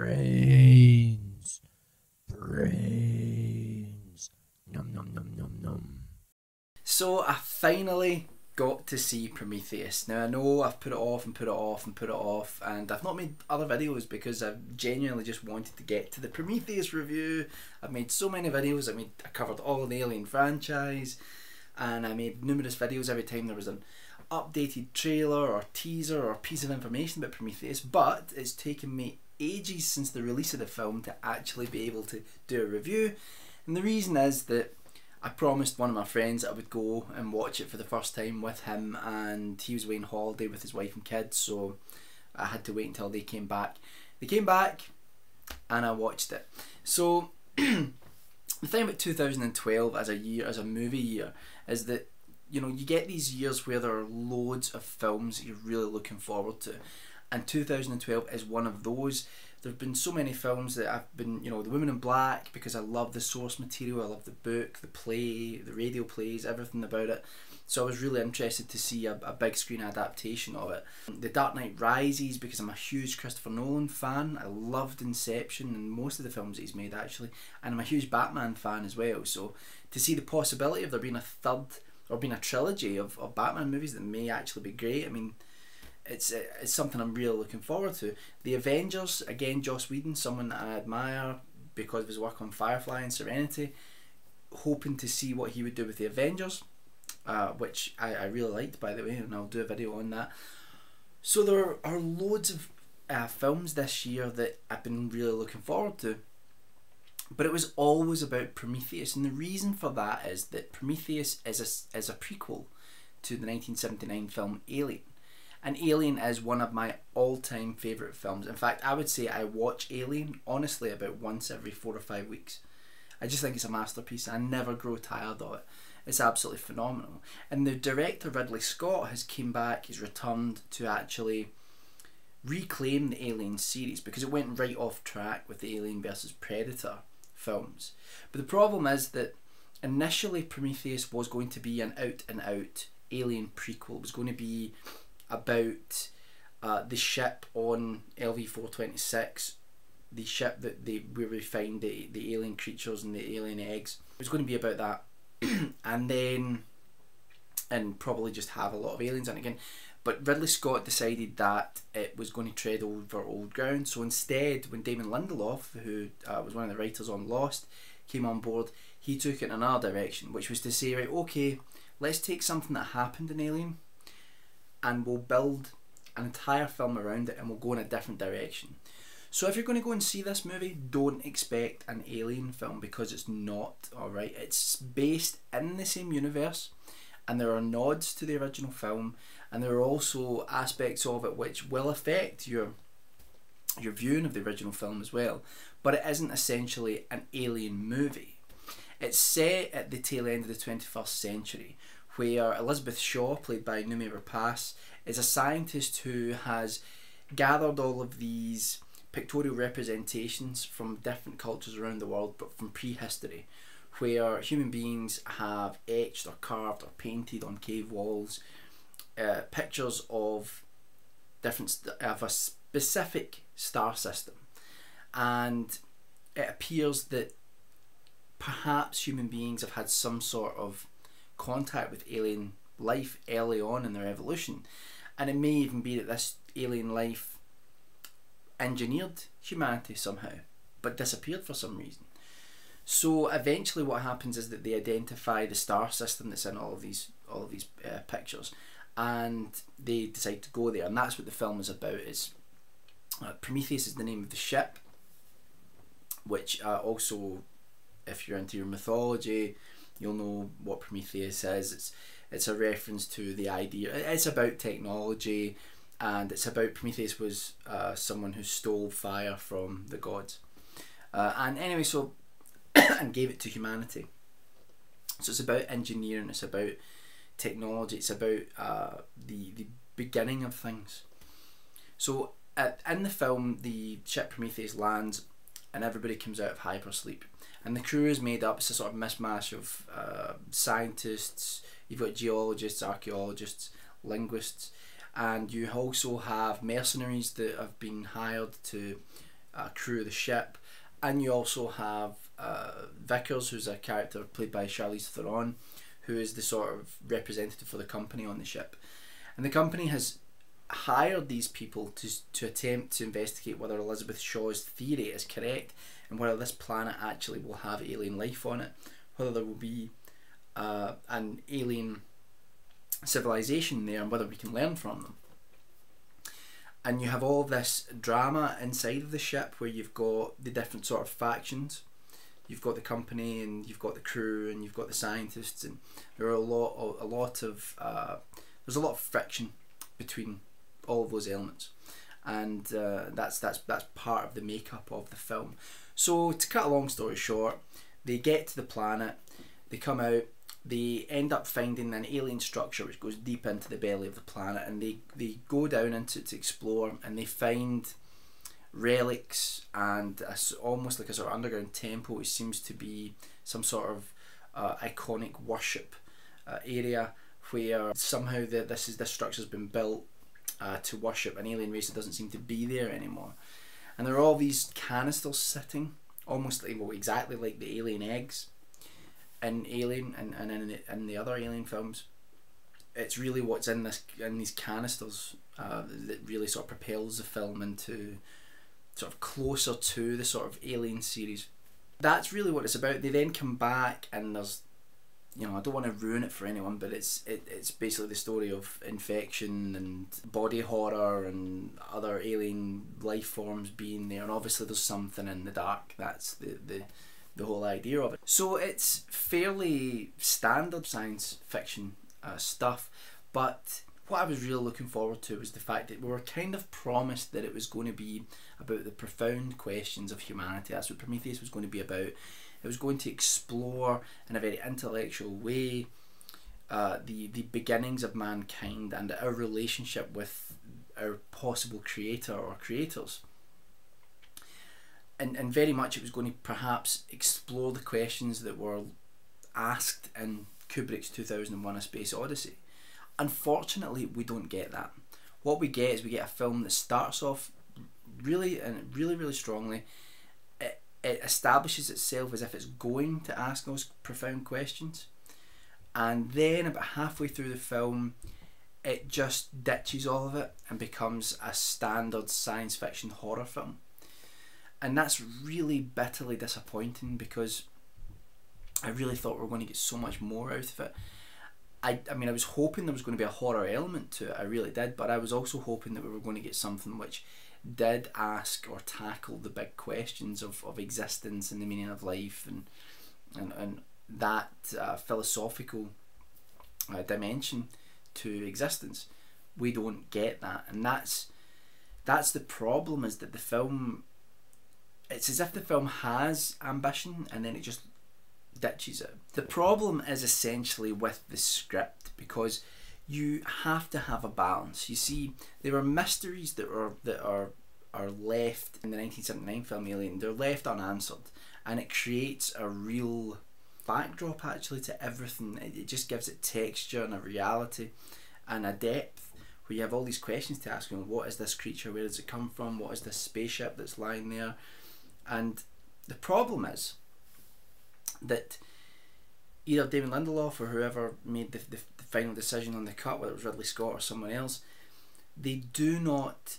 Brains. Brains. Num num num num num. So I finally got to see Prometheus. Now I know I've put it off and put it off and put it off, and I've not made other videos because I've genuinely just wanted to get to the Prometheus review. I've made so many videos. I covered all of the Alien franchise, and I made numerous videos every time there was an updated trailer or teaser or piece of information about Prometheus, but it's taken me ages since the release of the film to actually be able to do a review. And the reason is that I promised one of my friends that I would go and watch it for the first time with him, and he was away on holiday with his wife and kids, so I had to wait until they came back. They came back and I watched it. So the thing about 2012 as a year, as a movie year, is that, you know, you get these years where there are loads of films that you're really looking forward to, and 2012 is one of those. There have been so many films that I've been, you know, The Woman in Black, because I love the source material, I love the book, the play, the radio plays, everything about it. So I was really interested to see a big screen adaptation of it. The Dark Knight Rises, because I'm a huge Christopher Nolan fan. I loved Inception and most of the films that he's made actually, and I'm a huge Batman fan as well. So to see the possibility of there being a third, or being a trilogy of Batman movies that may actually be great, I mean, it's something I'm really looking forward to. The Avengers, again, Joss Whedon, someone that I admire because of his work on Firefly and Serenity, hoping to see what he would do with the Avengers, which I really liked, by the way, and I'll do a video on that. So there are loads of films this year that I've been really looking forward to, but it was always about Prometheus, and the reason for that is that Prometheus is a prequel to the 1979 film Alien. And Alien is one of my all-time favourite films. In fact, I would say I watch Alien, honestly, about once every 4 or 5 weeks. I just think it's a masterpiece. I never grow tired of it. It's absolutely phenomenal. And the director, Ridley Scott, has came back, he's returned to actually reclaim the Alien series, because it went right off track with the Alien versus Predator films. But the problem is that initially Prometheus was going to be an out-and-out Alien prequel. It was going to be about the ship on LV-426, the ship that where we find the alien creatures and the alien eggs. It was going to be about that, and probably just have a lot of aliens in it again. But Ridley Scott decided that it was going to tread over old ground, so instead, when Damon Lindelof, who was one of the writers on Lost, came on board, he took it in another direction, which was to say, right, okay, let's take something that happened in Alien, and we'll build an entire film around it, and we'll go in a different direction. So if you're going to go and see this movie, don't expect an Alien film, because it's not, alright? It's based in the same universe, and there are nods to the original film, and there are also aspects of it which will affect your viewing of the original film as well. But it isn't essentially an Alien movie. It's set at the tail end of the 21st century, where Elizabeth Shaw, played by Noomi Rapace, is a scientist who has gathered all of these pictorial representations from different cultures around the world, but from prehistory, where human beings have etched or carved or painted on cave walls pictures of a specific star system, and it appears that perhaps human beings have had some sort of contact with alien life early on in their evolution, and it may even be that this alien life engineered humanity somehow but disappeared for some reason. So eventually what happens is that they identify the star system that's in all of these pictures, and they decide to go there, and that's what the film is about. Is Prometheus is the name of the ship, which also, if you're into your mythology, you'll know what Prometheus is. It's a reference to the idea. It's about technology, and it's about Prometheus was someone who stole fire from the gods, and anyway, so and gave it to humanity. So it's about engineering. It's about technology. It's about the beginning of things. So in the film, the ship Prometheus lands, and everybody comes out of hypersleep. And the crew is made up, it's a sort of mishmash of scientists, you've got geologists, archaeologists, linguists, and you also have mercenaries that have been hired to crew of the ship, and you also have Vickers, who's a character played by Charlize Theron, who is the sort of representative for the company on the ship. And the company has hired these people to attempt to investigate whether Elizabeth Shaw's theory is correct and whether this planet actually will have alien life on it, whether there will be an alien civilization there and whether we can learn from them. And you have all this drama inside of the ship where you've got the different sort of factions. You've got the company and you've got the crew and you've got the scientists, and there are a lot of there's a lot of friction between all of those elements, and that's part of the makeup of the film. So to cut a long story short, they get to the planet, they come out, they end up finding an alien structure which goes deep into the belly of the planet, and they go down into it to explore, and they find relics and almost like a sort of underground temple, which seems to be some sort of iconic worship area where somehow this structure has been built to worship an alien race that doesn't seem to be there anymore. And there are all these canisters sitting, almost like, well, exactly like the alien eggs in Alien and in the other Alien films. It's really what's in these canisters that really sort of propels the film into sort of closer to the sort of Alien series. That's really what it's about. They then come back and there's, you know, I don't want to ruin it for anyone, but it's basically the story of infection and body horror and other alien life forms being there, and obviously there's something in the dark. That's the whole idea of it. So it's fairly standard science fiction stuff, but what I was really looking forward to was the fact that we were kind of promised that it was going to be about the profound questions of humanity. That's what Prometheus was going to be about. It was going to explore in a very intellectual way the beginnings of mankind and our relationship with our possible creator or creators. And very much it was going to perhaps explore the questions that were asked in Kubrick's 2001: A Space Odyssey. Unfortunately, we don't get that. What we get is we get a film that starts off really strongly. It establishes itself as if it's going to ask those profound questions, and then about halfway through the film it just ditches all of it and becomes a standard science fiction horror film. And that's really bitterly disappointing, because I really thought we were going to get so much more out of it. I mean, I was hoping there was going to be a horror element to it, I really did, but I was also hoping that we were going to get something which did ask or tackle the big questions of existence and the meaning of life and that philosophical dimension to existence. We don't get that, and that's the problem, is that the film, it's as if the film has ambition and then it just ditches it. The problem is essentially with the script, because you have to have a balance. You see, there are mysteries that are left in the 1979 film Alien. They're left unanswered, and it creates a real backdrop actually to everything. It just gives it texture and a reality and a depth, where you have all these questions to ask. You know, what is this creature? Where does it come from? What is this spaceship that's lying there? And the problem is that either David Lindelof or whoever made the final decision on the cut, whether it was Ridley Scott or someone else, they do not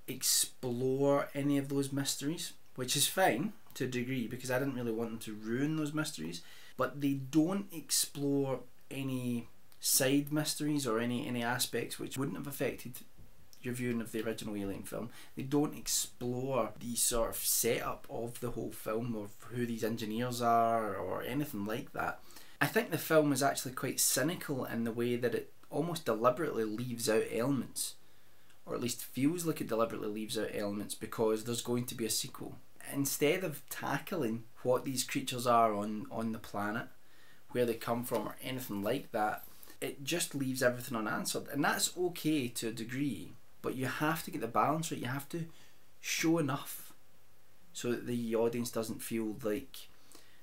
explore any of those mysteries, which is fine to a degree, because I didn't really want them to ruin those mysteries, but they don't explore any side mysteries or any aspects which wouldn't have affected your viewing of the original Alien film. They don't explore the sort of setup of the whole film, of who these engineers are or anything like that. I think the film is actually quite cynical in the way that it almost deliberately leaves out elements, or at least feels like it deliberately leaves out elements, because there's going to be a sequel. Instead of tackling what these creatures are on the planet, where they come from or anything like that, it just leaves everything unanswered. And that's okay to a degree, but you have to get the balance right. You have to show enough so that the audience doesn't feel like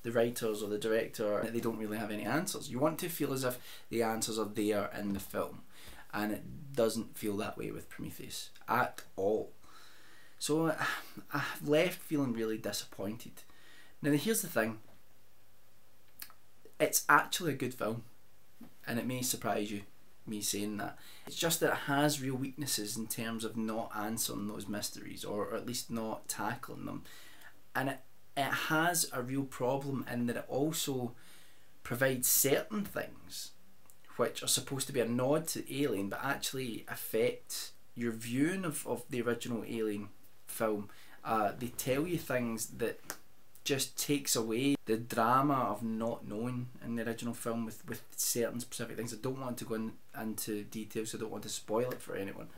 the writers or the director, they don't really have any answers. You want to feel as if the answers are there in the film, and it doesn't feel that way with Prometheus at all. So I've left feeling really disappointed. Now here's the thing, it's actually a good film, and it may surprise you, me saying that. It's just that it has real weaknesses in terms of not answering those mysteries, or at least not tackling them. And it has a real problem in that it also provides certain things which are supposed to be a nod to Alien but actually affect your viewing of the original Alien film. They tell you things that just takes away the drama of not knowing in the original film with certain specific things. I don't want to go into details, so I don't want to spoil it for anyone.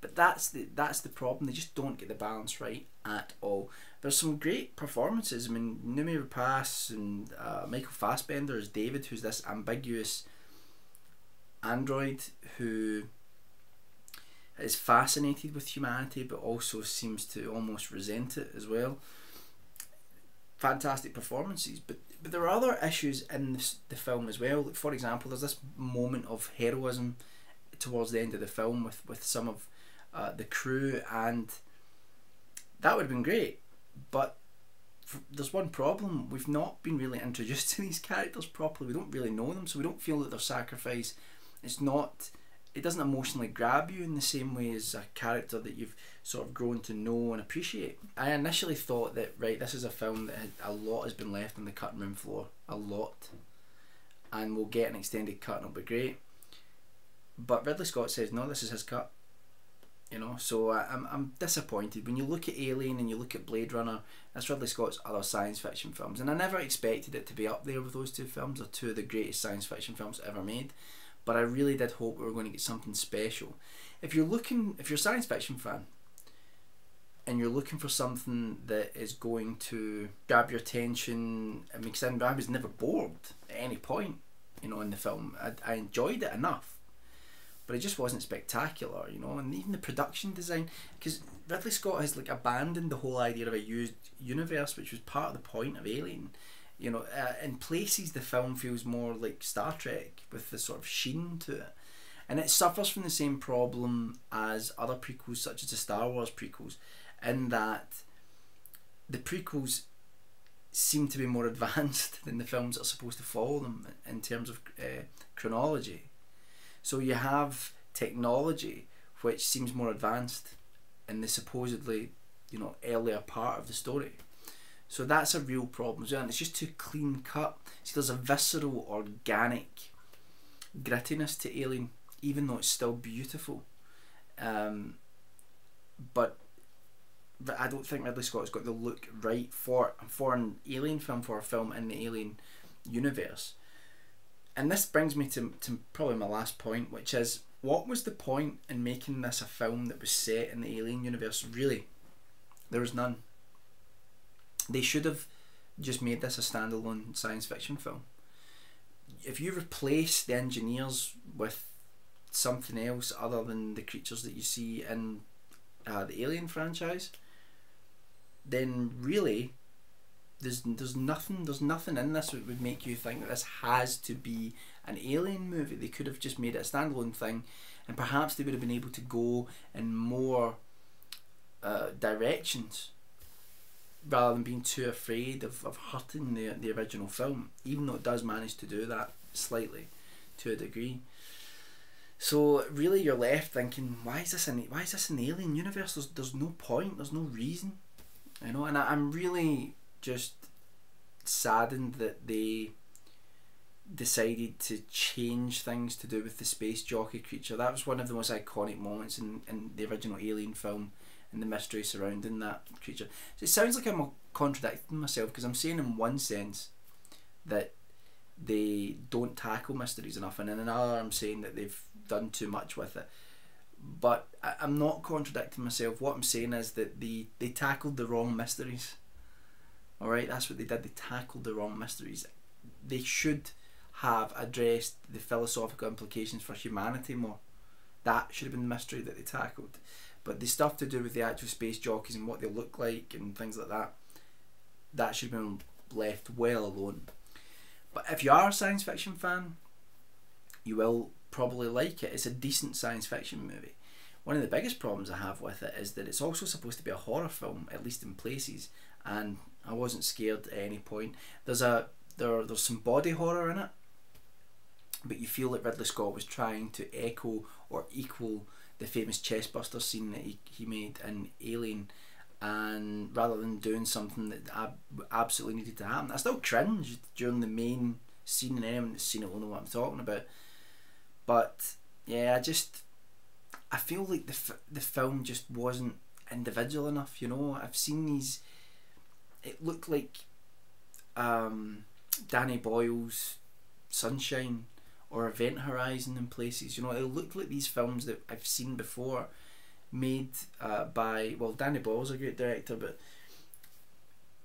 But that's the problem. They just don't get the balance right at all. There's some great performances. I mean, Noomi Rapace and Michael Fassbender as David, who's this ambiguous android who is fascinated with humanity but also seems to almost resent it as well. Fantastic performances, but there are other issues in the film as well. For example, there's this moment of heroism towards the end of the film with some of the crew, and that would have been great, but there's one problem. We've not been really introduced to these characters properly. We don't really know them, so we don't feel that their sacrifice, it doesn't emotionally grab you in the same way as a character that you've sort of grown to know and appreciate. I initially thought that, right, this is a film that a lot has been left on the cutting room floor, a lot, and we'll get an extended cut and it'll be great. But Ridley Scott says no, this is his cut, you know. So I'm disappointed. When you look at Alien and you look at Blade Runner, that's Ridley Scott's other science fiction films, and I never expected it to be up there with those two films. They're two of the greatest science fiction films ever made. But I really did hope we were going to get something special. If you're a science fiction fan and you're looking for something that is going to grab your attention, I mean, 'cause I was never bored at any point, you know, in the film. I enjoyed it enough, but it just wasn't spectacular, you know. And even the production design, because Ridley Scott has like abandoned the whole idea of a used universe, which was part of the point of Alien. You know, in places the film feels more like Star Trek with the sort of sheen to it, and it suffers from the same problem as other prequels such as the Star Wars prequels, in that the prequels seem to be more advanced than the films that are supposed to follow them in terms of chronology. So you have technology which seems more advanced in the supposedly, you know, earlier part of the story. So that's a real problem as well, and it's just too clean cut. See, there's a visceral, organic grittiness to Alien, even though it's still beautiful. But I don't think Ridley Scott's got the look right for an Alien film, for a film in the Alien universe. And this brings me to probably my last point, which is, what was the point in making this a film that was set in the Alien universe? Really, there was none. They should have just made this a standalone science fiction film. If you replace the engineers with something else other than the creatures that you see in the Alien franchise, then really there's nothing in this that would make you think that this has to be an Alien movie. They could have just made it a standalone thing, and perhaps they would have been able to go in more directions, rather than being too afraid of hurting the original film, even though it does manage to do that slightly to a degree. So really you're left thinking, why is this an Alien universe? There's no point, there's no reason, you know. And I'm really just saddened that they decided to change things to do with the space jockey creature. That was one of the most iconic moments in the original Alien film, and the mystery surrounding that creature. So it sounds like I'm contradicting myself, because I'm saying in one sense that they don't tackle mysteries enough, and in another I'm saying that they've done too much with it. But I'm not contradicting myself. What I'm saying is that they tackled the wrong mysteries. Alright, that's what they did. They tackled the wrong mysteries. They should have addressed the philosophical implications for humanity more. That should have been the mystery that they tackled. But the stuff to do with the actual space jockeys and what they look like and things like that, that should have been left well alone. But if you are a science fiction fan, you will probably like it. It's a decent science fiction movie. one of the biggest problems I have with it is that it's also supposed to be a horror film, at least in places, and I wasn't scared at any point. There's some body horror in it, but you feel that Ridley Scott was trying to echo or equal the famous chestbuster scene that he made in Alien, and rather than doing something that absolutely needed to happen. I still cringed during the main scene, and anyone that's seen it will know what I'm talking about. But yeah, I feel like the film just wasn't individual enough, you know. I've seen these, it looked like Danny Boyle's Sunshine or Event Horizon in places, you know. It looked like these films that I've seen before, made by, well, Danny Boyle's a great director, but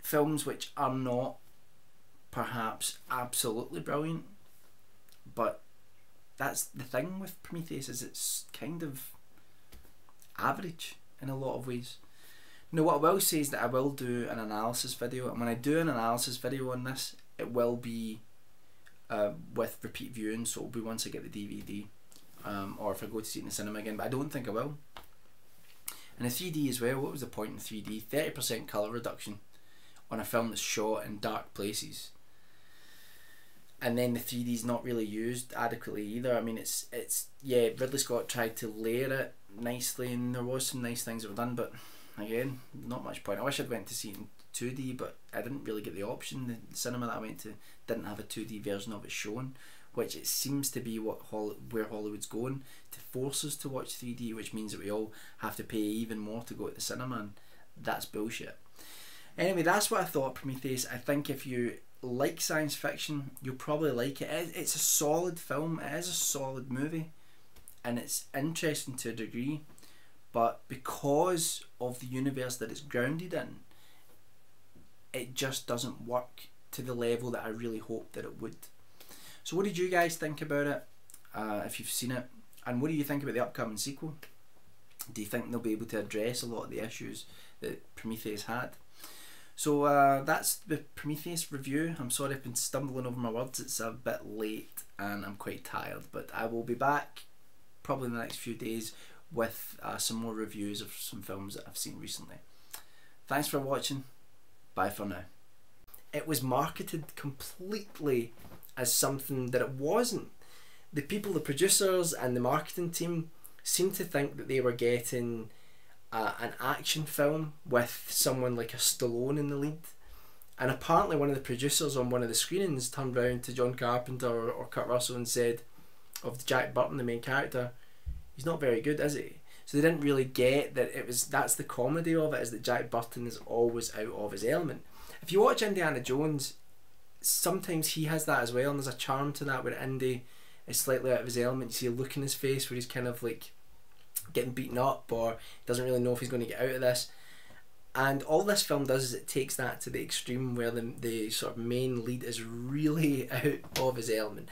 films which are not perhaps absolutely brilliant. But that's the thing with Prometheus, is it's kind of average in a lot of ways. Now, what I will say is that I will do an analysis video, and when I do an analysis video on this, it will be with repeat viewing, so it'll be once I get the DVD, or if I go to see it in the cinema again, but I don't think I will. And the 3D as well, what was the point in 3D? 30% colour reduction on a film that's shot in dark places. And then the 3D is not really used adequately either. I mean, it's yeah, Ridley Scott tried to layer it nicely, and there was some nice things that were done, but again, not much point. I wish I'd went to see it in 2D, but I didn't really get the option. The cinema that I went to didn't have a 2D version of it shown, which it seems to be where Hollywood's going, to force us to watch 3D, which means that we all have to pay even more to go to the cinema, and that's bullshit. Anyway, that's what I thought of Prometheus. I think if you like science fiction, you'll probably like it. It's a solid film, it is a solid movie, and it's interesting to a degree, but because of the universe that it's grounded in, it just doesn't work to the level that I really hoped that it would. So what did you guys think about it, if you've seen it, and what do you think about the upcoming sequel? Do you think they'll be able to address a lot of the issues that Prometheus had? So that's the Prometheus review. I'm sorry I've been stumbling over my words, it's a bit late and I'm quite tired, but I will be back probably in the next few days with some more reviews of some films that I've seen recently. Thanks for watching, bye for now. It was marketed completely as something that it wasn't. The people, the producers and the marketing team seemed to think that they were getting an action film with someone like a Stallone in the lead, and apparently one of the producers on one of the screenings turned round to John Carpenter or Kurt Russell and said of Jack Burton, the main character, he's not very good, is he? So they didn't really get that that's the comedy of it, is that Jack Burton is always out of his element. If you watch Indiana Jones, sometimes he has that as well, and there's a charm to that where Indy is slightly out of his element. You see a look in his face where he's kind of like getting beaten up, or doesn't really know if he's going to get out of this. And all this film does is it takes that to the extreme where the sort of main lead is really out of his element.